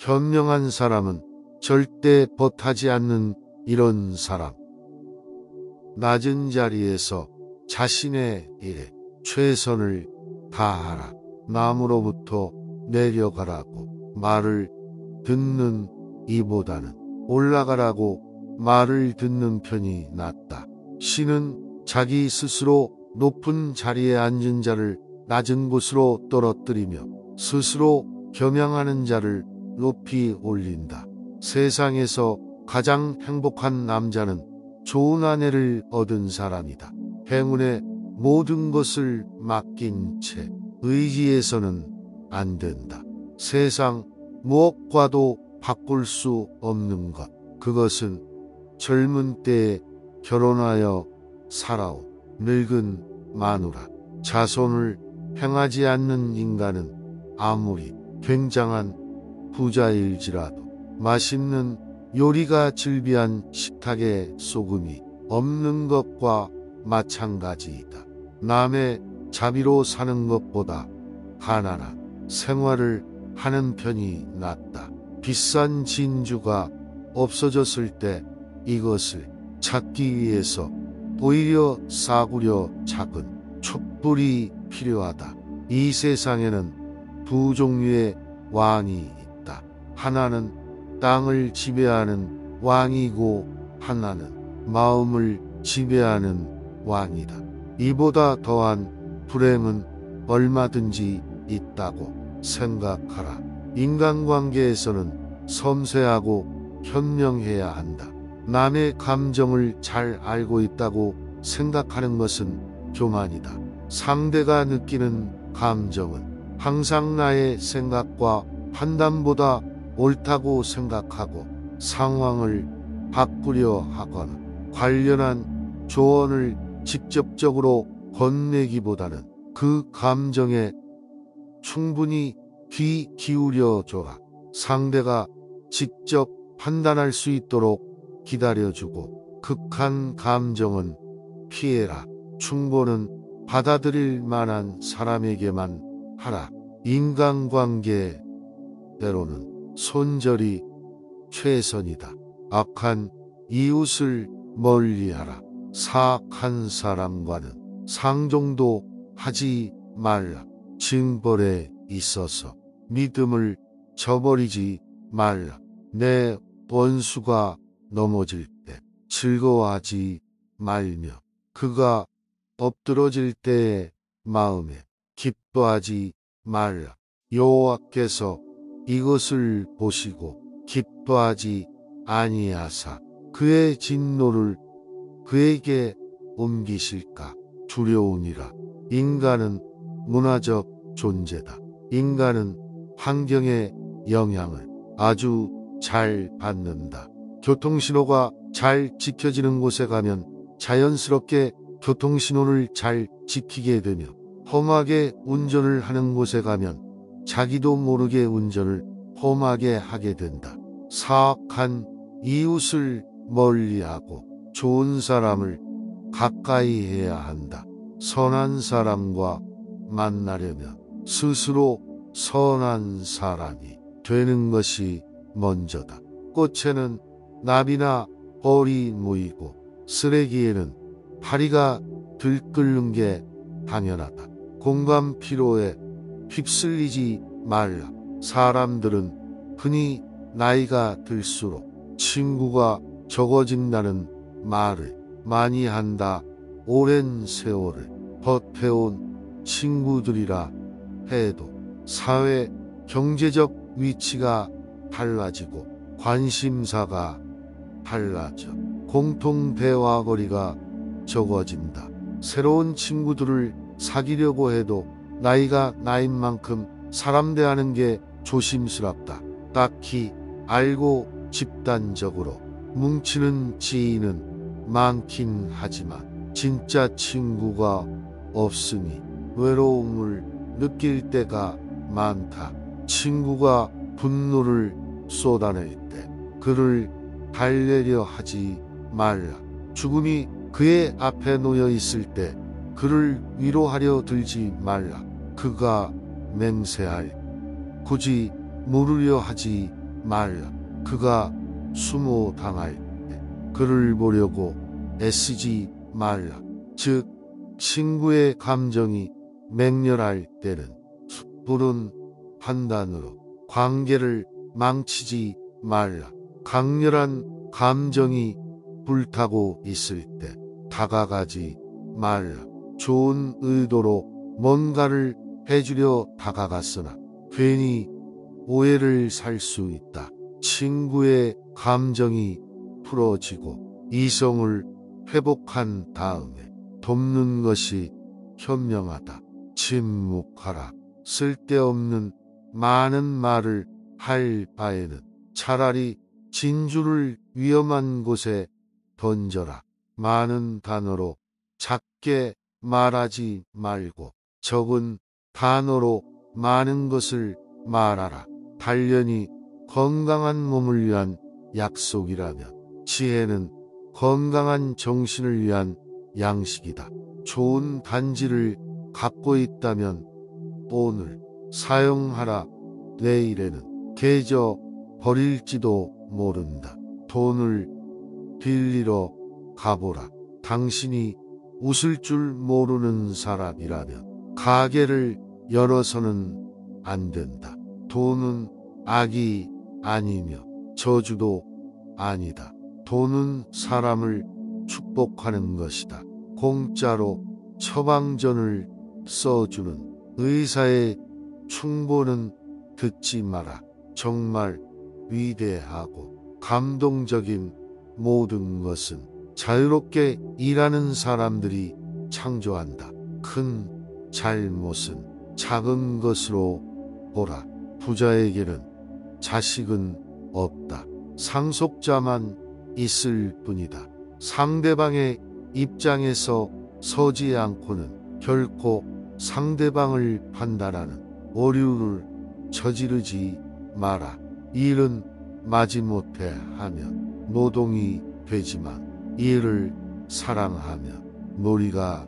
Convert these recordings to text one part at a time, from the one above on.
현명한 사람은 절대 벗하지 않는 이런 사람. 낮은 자리에서 자신의 일에 최선을 다하라. 남으로부터 내려가라고 말을 듣는 이보다는 올라가라고 말을 듣는 편이 낫다. 신은 자기 스스로 높은 자리에 앉은 자를 낮은 곳으로 떨어뜨리며 스스로 겸양하는 자를 높이 올린다. 세상에서 가장 행복한 남자는 좋은 아내를 얻은 사람이다. 행운에 모든 것을 맡긴 채 의지해서는 안 된다. 세상 무엇과도 바꿀 수 없는 것, 그것은 젊은 때에 결혼하여 살아온 늙은 마누라. 자손을 행하지 않는 인간은 아무리 굉장한 부자일지라도 맛있는 요리가 즐비한 식탁에 소금이 없는 것과 마찬가지이다. 남의 자비로 사는 것보다 가난한 생활을 하는 편이 낫다. 비싼 진주가 없어졌을 때 이것을 찾기 위해서 오히려 싸구려 작은 촛불이 필요하다. 이 세상에는 두 종류의 왕이 있다. 하나는 땅을 지배하는 왕이고 하나는 마음을 지배하는 왕이다. 이보다 더한 불행은 얼마든지 있다고 생각하라. 인간관계에서는 섬세하고 현명해야 한다. 남의 감정을 잘 알고 있다고 생각하는 것은 교만이다. 상대가 느끼는 감정은 항상 나의 생각과 판단보다 옳다고 생각하고 상황을 바꾸려 하거나 관련한 조언을 직접적으로 건네기보다는 그 감정에 충분히 귀 기울여 줘라. 상대가 직접 판단할 수 있도록 기다려주고 극한 감정은 피해라. 충고는 받아들일 만한 사람에게만 하라. 인간관계 때로는 손절이 최선이다. 악한 이웃을 멀리하라. 사악한 사람과는 상종도 하지 말라. 징벌에 있어서 믿음을 저버리지 말라. 내 원수가 넘어질 때 즐거워하지 말며 그가 엎드러질 때의 마음에 기뻐하지 말라. 여호와께서 이것을 보시고 기뻐하지 아니하사 그의 진노를 그에게 옮기실까 두려우니라. 인간은 문화적 존재다. 인간은 환경의 영향을 아주 잘 받는다. 교통신호가 잘 지켜지는 곳에 가면 자연스럽게 교통신호를 잘 지키게 되며 험하게 운전을 하는 곳에 가면 자기도 모르게 운전을 험하게 하게 된다. 사악한 이웃을 멀리하고 좋은 사람을 가까이 해야 한다. 선한 사람과 만나려면 스스로 선한 사람이 되는 것이 먼저다. 꽃에는 나비나 벌이 모이고 쓰레기에는 파리가 들끓는 게 당연하다. 공감 피로에 휩쓸리지 말라. 사람들은 흔히 나이가 들수록 친구가 적어진다는 말을 많이 한다. 오랜 세월을 버텨온 친구들이라 해도 사회 경제적 위치가 달라지고 관심사가 달라져 공통 대화거리가 적어진다. 새로운 친구들을 사귀려고 해도 나이가 나인 만큼 사람 대하는 게 조심스럽다. 딱히 알고 집단적으로 뭉치는 지인은 많긴 하지만 진짜 친구가 없으니 외로움을 느낄 때가 많다. 친구가 분노를 쏟아낼 때 그를 달래려 하지 말라. 죽음이 그의 앞에 놓여 있을 때 그를 위로하려 들지 말라. 그가 맹세할 굳이 물으려 하지 말라. 그가 수모당할 때 그를 보려고 애쓰지 말라. 즉 친구의 감정이 맹렬할 때는 섣부른 판단으로 관계를 망치지 말라. 강렬한 감정이 불타고 있을 때 다가가지 말라. 좋은 의도로 뭔가를 해주려 다가갔으나 괜히 오해를 살 수 있다. 친구의 감정이 풀어지고 이성을 회복한 다음에 돕는 것이 현명하다. 침묵하라. 쓸데없는 많은 말을 할 바에는 차라리 진주를 위험한 곳에 던져라. 많은 단어로 작게 말하지 말고 적은 단어로 많은 것을 말하라. 단련이 건강한 몸을 위한 약속이라면 지혜는 건강한 정신을 위한 양식이다. 좋은 단지를 갖고 있다면 오늘 사용하라. 내일에는 깨져 버릴지도 모른다. 돈을 빌리러 가보라. 당신이 웃을 줄 모르는 사람이라면 가게를 열어서는 안 된다. 돈은 악이 아니며 저주도 아니다. 돈은 사람을 축복하는 것이다. 공짜로 처방전을 써주는 의사의 충고는 듣지 마라. 정말 위대하고 감동적인 모든 것은 자유롭게 일하는 사람들이 창조한다. 큰 잘못은 작은 것으로 보라. 부자에게는 자식은 없다. 상속자만 있을 뿐이다. 상대방의 입장에서 서지 않고는 결코 상대방을 판단하는 오류를 저지르지 마라. 일은 마지못해 하면 노동이 되지만 일을 사랑하면 놀이가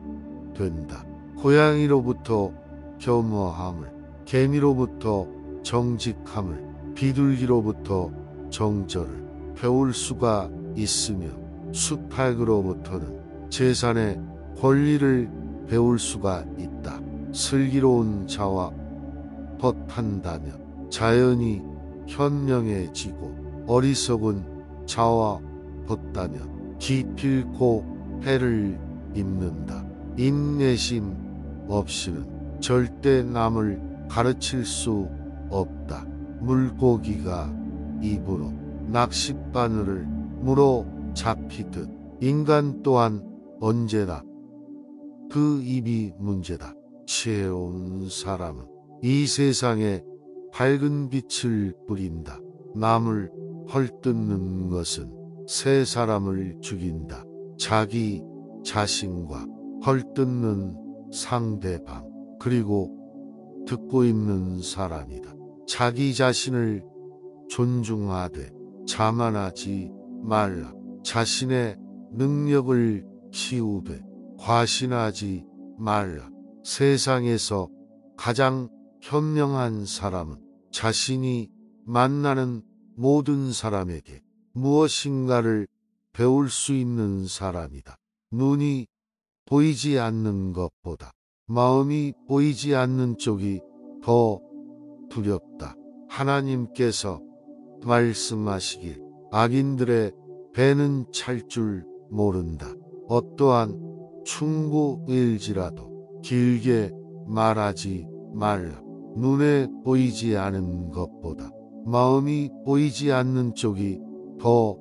된다. 고양이로부터 겸허함을, 개미로부터 정직함을, 비둘기로부터 정절을 배울 수가 있으며 수탉으로부터는 재산의 권리를 배울 수가 있다. 슬기로운 자와 벗한다면 자연이 현명해지고 어리석은 자와 벗다면 기필코 해를 입는다. 인내심 없이는 절대 남을 가르칠 수 없다. 물고기가 입으로 낚싯바늘을 물어 잡히듯 인간 또한 언제나 그 입이 문제다. 지혜로운 사람은 이 세상에 밝은 빛을 뿌린다. 남을 헐뜯는 것은 새 사람을 죽인다. 자기 자신과 헐뜯는 상대방, 그리고 듣고 있는 사람이다. 자기 자신을 존중하되 자만하지 말라. 자신의 능력을 키우되 과신하지 말라. 세상에서 가장 현명한 사람은 자신이 만나는 모든 사람에게 무엇인가를 배울 수 있는 사람이다. 눈이 보이지 않는 것보다 마음이 보이지 않는 쪽이 더 두렵다. 하나님께서 말씀하시길 악인들의 배는 찰 줄 모른다. 어떠한 충고일지라도 길게 말하지 말라. 눈에 보이지 않은 것보다 마음이 보이지 않는 쪽이 더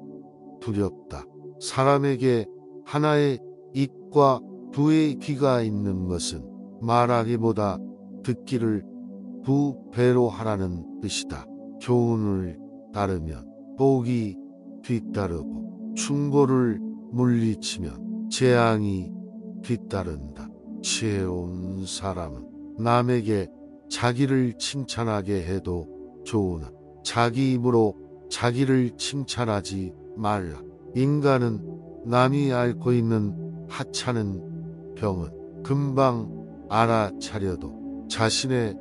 두렵다. 사람에게 하나의 입과 두의 귀가 있는 것은 말하기보다 듣기를 두 배로 하라는 뜻이다. 교훈을 따르면 복이 뒤따르고 충고를 물리치면 재앙이 뒤따른다. 지혜로운 사람은 남에게 자기를 칭찬하게 해도 좋으나 자기 입으로 자기를 칭찬하지 말라. 인간은 남이 앓고 있는 하찮은 병은 금방 알아차려도 자신의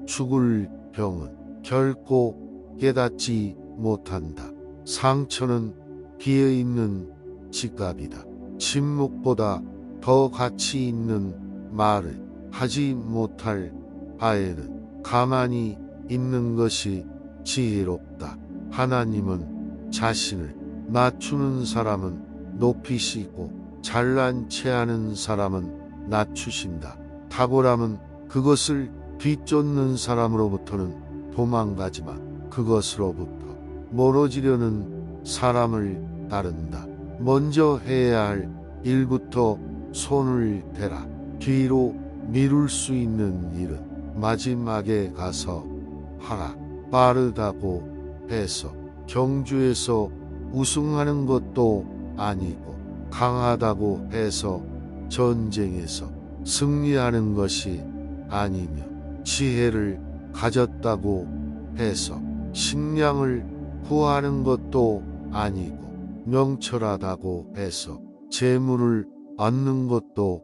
죽을 병은 결코 깨닫지 못한다. 상처는 비어있는 지갑이다. 침묵보다 더 가치 있는 말을 하지 못할 바에는 가만히 있는 것이 지혜롭다. 하나님은 자신을 낮추는 사람은 높이시고 잘난 체하는 사람은 낮추신다. 탁월함은 그것을 뒤쫓는 사람으로부터는 도망가지만 그것으로부터 멀어지려는 사람을 따른다. 먼저 해야 할 일부터 손을 대라. 뒤로 미룰 수 있는 일은 마지막에 가서 하라. 빠르다고 해서 경주에서 우승하는 것도 아니고 강하다고 해서 전쟁에서 승리하는 것이 아니며 지혜를 가졌다고 해서 식량을 구하는 것도 아니고 명철하다고 해서 재물을 얻는 것도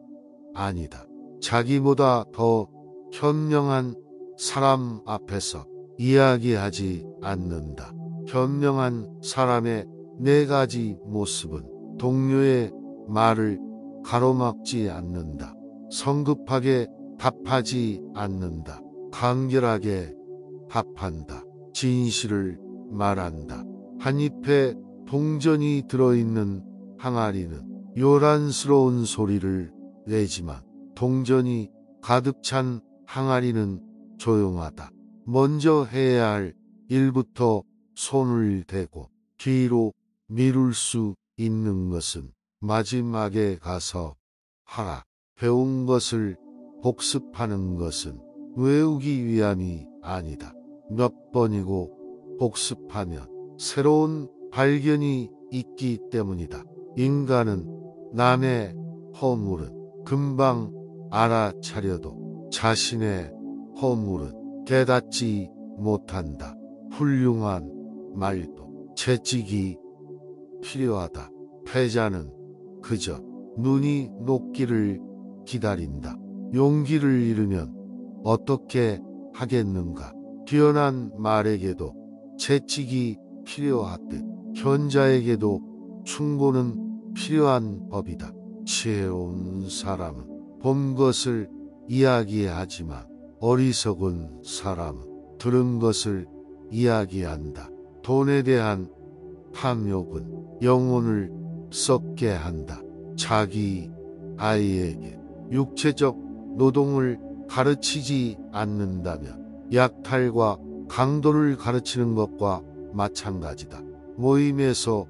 아니다. 자기보다 더 현명한 사람 앞에서 이야기하지 않는다. 현명한 사람의 네 가지 모습은 동료의 말을 가로막지 않는다. 성급하게 답하지 않는다. 간결하게 답한다. 진실을 말한다. 한 잎에 동전이 들어있는 항아리는 요란스러운 소리를 내지만 동전이 가득 찬 항아리는 조용하다. 먼저 해야 할 일부터 손을 대고 뒤로 미룰 수 있는 것은 마지막에 가서 하라. 배운 것을 복습하는 것은 외우기 위함이 아니다. 몇 번이고 복습하면 새로운 발견이 있기 때문이다. 인간은 남의 허물은 금방 알아차려도 자신의 허물은 깨닫지 못한다. 훌륭한 말도 채찍이 필요하다. 패자는 그저 눈이 녹기를 기다린다. 용기를 잃으면 어떻게 하겠는가. 뛰어난 말에게도 채찍이 필요하듯 현자에게도 충고는 필요한 법이다. 지혜로운 사람은 본 것을 이야기하지만 어리석은 사람은 들은 것을 이야기한다. 돈에 대한 탐욕은 영혼을 썩게 한다. 자기 아이에게 육체적 노동을 가르치지 않는다면 약탈과 강도를 가르치는 것과 마찬가지다. 모임에서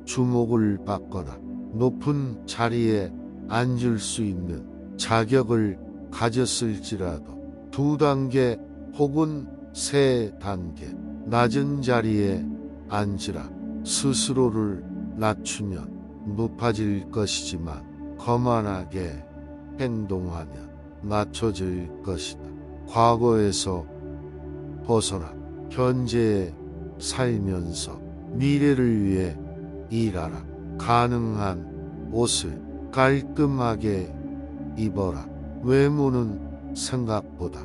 주목을 받거나 높은 자리에 앉을 수 있는 자격을 가졌을지라도 2단계 혹은 3단계 낮은 자리에 앉으라. 스스로를 낮추면 높아질 것이지만 거만하게 행동하면 낮춰질 것이다. 과거에서 벗어나 현재에 살면서 미래를 위해 일하라. 가능한 옷을 깔끔하게 입어라. 외모는 생각보다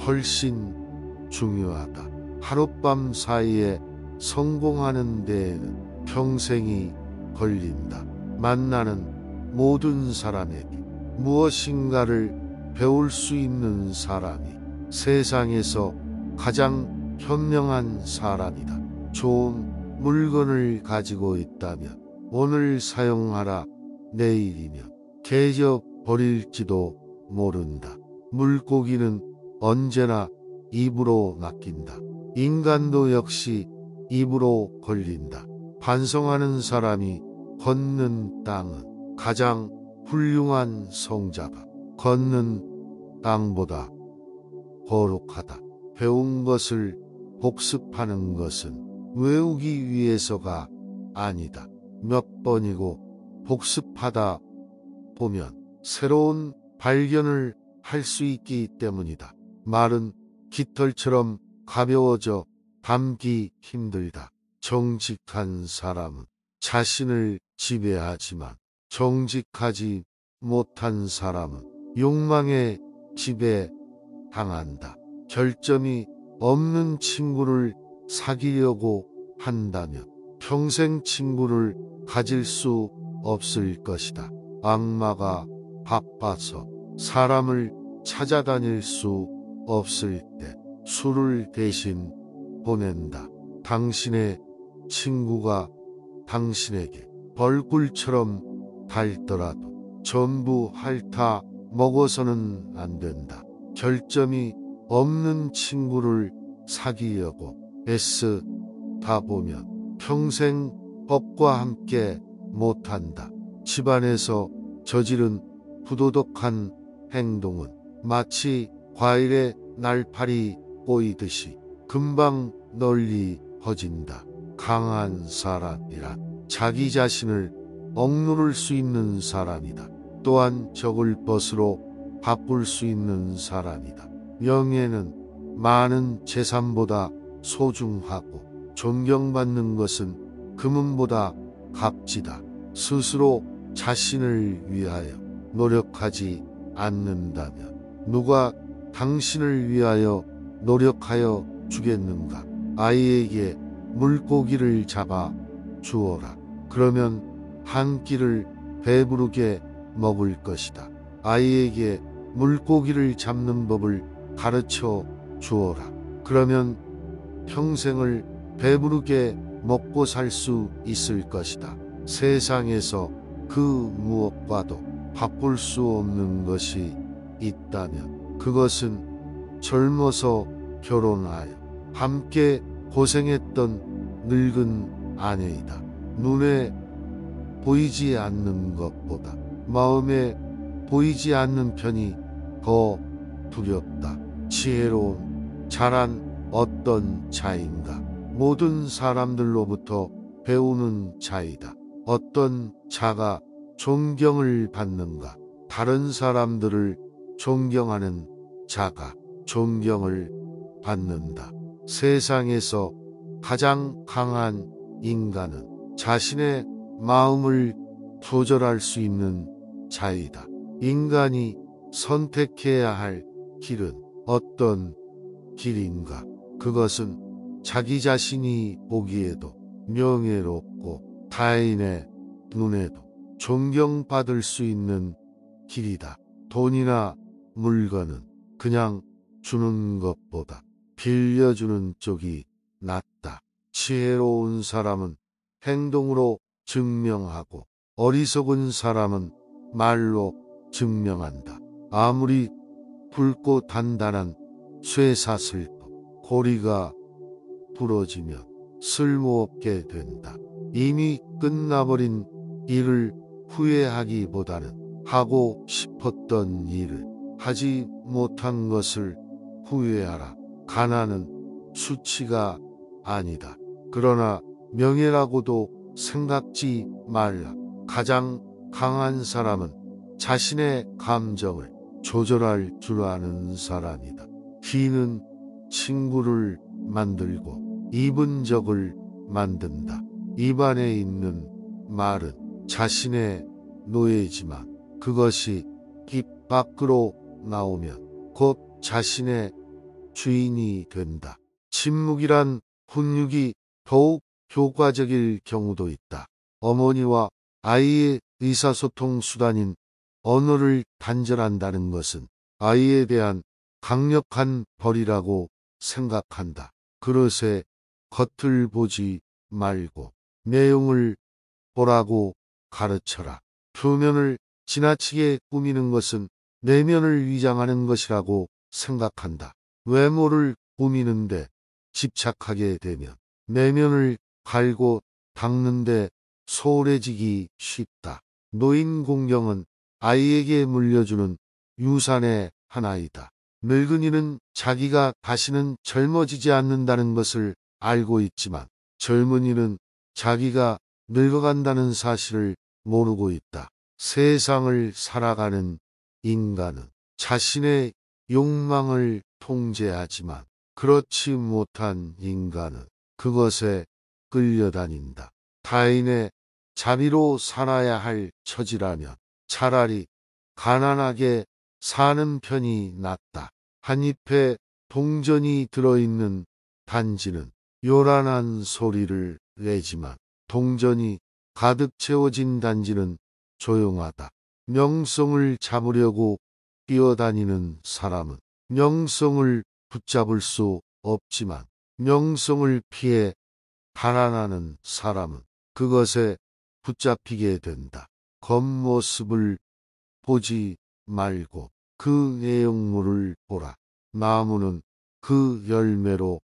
훨씬 중요하다. 하룻밤 사이에 성공하는 데에는 평생이 걸린다. 만나는 모든 사람에게 무엇인가를 배울 수 있는 사람이 세상에서 가장 현명한 사람이다. 좋은 물건을 가지고 있다면 오늘 사용하라. 내일이면 깨져 버릴지도 모른다. 물고기는 언제나 입으로 낚인다. 인간도 역시 입으로 걸린다. 반성하는 사람이 걷는 땅은 가장 훌륭한 성자가 걷는 땅보다 거룩하다. 배운 것을 복습하는 것은 외우기 위해서가 아니다. 몇 번이고 복습하다 보면 새로운 발견을 할 수 있기 때문이다. 말은 깃털처럼 가벼워져 담기 힘들다. 정직한 사람은 자신을 지배하지만 정직하지 못한 사람은 욕망에 지배당한다. 결점이 없는 친구를 사귀려고 한다면 평생 친구를 가질 수 없을 것이다. 악마가 바빠서 사람을 찾아다닐 수 없을 때 술을 대신 보낸다. 당신의 친구가 당신에게 벌꿀처럼 달더라도 전부 핥아 먹어서는 안 된다. 결점이 없는 친구를 사귀려고 애쓰다 보면 평생 법과 함께 못한다. 집안에서 저지른 부도덕한 행동은 마치 과일에 날파리 꼬이듯이 금방 널리 퍼진다. 강한 사람이란 자기 자신을 억누를 수 있는 사람이다. 또한 적을 벗으로 바꿀 수 있는 사람이다. 명예는 많은 재산보다 소중하고 존경받는 것은 금은보다 값지다. 스스로 자신을 위하여 노력하지 않는다면 누가 당신을 위하여 노력하여 주겠는가? 아이에게 물고기를 잡아 주어라. 그러면 한 끼를 배부르게 먹을 것이다. 아이에게 물고기를 잡는 법을 가르쳐 주어라. 그러면 평생을 배부르게 먹고 살 수 있을 것이다. 세상에서 그 무엇과도 바꿀 수 없는 것이 있다면 그것은 젊어서 결혼하여 함께 고생했던 늙은 아내이다. 눈에 보이지 않는 것보다 마음에 보이지 않는 편이 더 두렵다. 지혜로운 자란 어떤 자인가? 모든 사람들로부터 배우는 자이다. 어떤 자가 존경을 받는가? 다른 사람들을 존경하는 자가 존경을 받는다. 세상에서 가장 강한 인간은 자신의 마음을 조절할 수 있는 자이다. 인간이 선택해야 할 길은 어떤 길인가? 그것은 자기 자신이 보기에도 명예롭고 타인의 눈에도 존경받을 수 있는 길이다. 돈이나 물건은 그냥 주는 것보다 빌려주는 쪽이 낫다. 지혜로운 사람은 행동으로 증명하고 어리석은 사람은 말로 증명한다. 아무리 굵고 단단한 쇠사슬도 고리가 부러지면 쓸모없게 된다. 이미 끝나버린 일을 후회하기보다는 하고 싶었던 일을 하지 못한 것을 후회하라. 가난은 수치가 아니다. 그러나 명예라고도 생각지 말라. 가장 강한 사람은 자신의 감정을 조절할 줄 아는 사람이다. 귀는 친구를 만들고 입은 적을 만든다. 입안에 있는 말은 자신의 노예지만 그것이 입 밖으로 나오면 곧 자신의 주인이 된다. 침묵이란 훈육이 더욱 효과적일 경우도 있다. 어머니와 아이의 의사소통 수단인 언어를 단절한다는 것은 아이에 대한 강력한 벌이라고 생각한다. 그릇에 겉을 보지 말고 내용을 보라고 가르쳐라. 표면을 지나치게 꾸미는 것은 내면을 위장하는 것이라고 생각한다. 외모를 꾸미는데 집착하게 되면 내면을 갈고 닦는데 소홀해지기 쉽다. 노인 공경은 아이에게 물려주는 유산의 하나이다. 늙은이는 자기가 다시는 젊어지지 않는다는 것을 알고 있지만 젊은이는 자기가 늙어간다는 사실을 모르고 있다. 세상을 살아가는 인간은 자신의 욕망을 통제하지만 그렇지 못한 인간은 그것에 끌려다닌다. 타인의 자비로 살아야 할 처지라면 차라리 가난하게 사는 편이 낫다. 한 잎에 동전이 들어있는 단지는 요란한 소리를 내지만 동전이 가득 채워진 단지는 조용하다. 명성을 잡으려고 뛰어다니는 사람은 명성을 붙잡을 수 없지만 명성을 피해 달아나는 사람은 그것에 붙잡히게 된다. 겉모습을 보지 말고 그 내용물을 보라. 나무는 그 열매로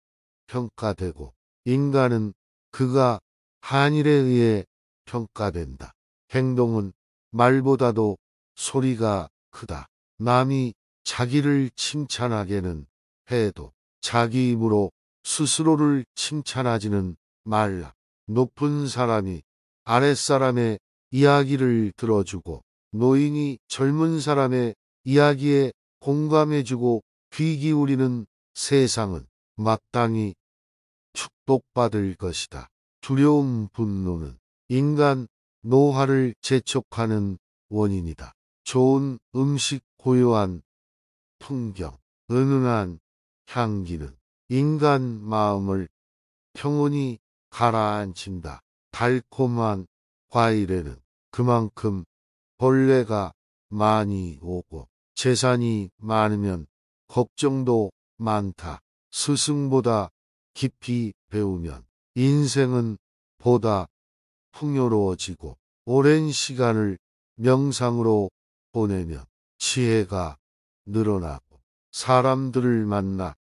평가되고 인간은 그가 한 일에 의해 평가된다. 행동은 말보다도 소리가 크다. 남이 자기를 칭찬하게는 해도 자기 입으로 스스로를 칭찬하지는 말라. 높은 사람이 아랫사람의 이야기를 들어주고 노인이 젊은 사람의 이야기에 공감해주고 귀 기울이는 세상은 마땅히 축복받을 것이다. 두려움, 분노는 인간 노화를 재촉하는 원인이다. 좋은 음식, 고요한 풍경, 은은한 향기는 인간 마음을 평온히 가라앉힌다. 달콤한 과일에는 그만큼 벌레가 많이 오고 재산이 많으면 걱정도 많다. 스승보다 깊이 배우면 인생은 보다 풍요로워지고 오랜 시간을 명상으로 보내면 지혜가 늘어나고 사람들을 만나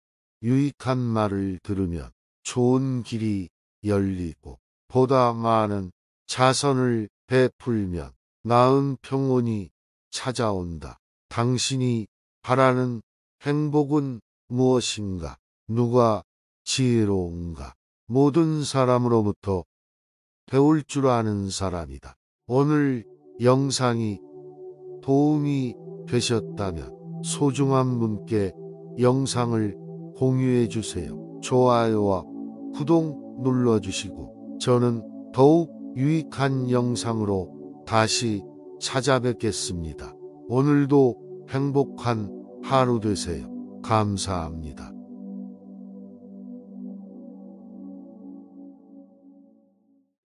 유익한 말을 들으면 좋은 길이 열리고 보다 많은 자선을 베풀면 나은 평온이 찾아온다. 당신이 바라는 행복은 무엇인가? 누가 지혜로운가? 모든 사람으로부터 배울 줄 아는 사람이다. 오늘 영상이 도움이 되셨다면 소중한 분께 영상을 공유해 주세요. 좋아요와 구독 눌러주시고 저는 더욱 유익한 영상으로 다시 찾아뵙겠습니다. 오늘도 행복한 하루 되세요. 감사합니다.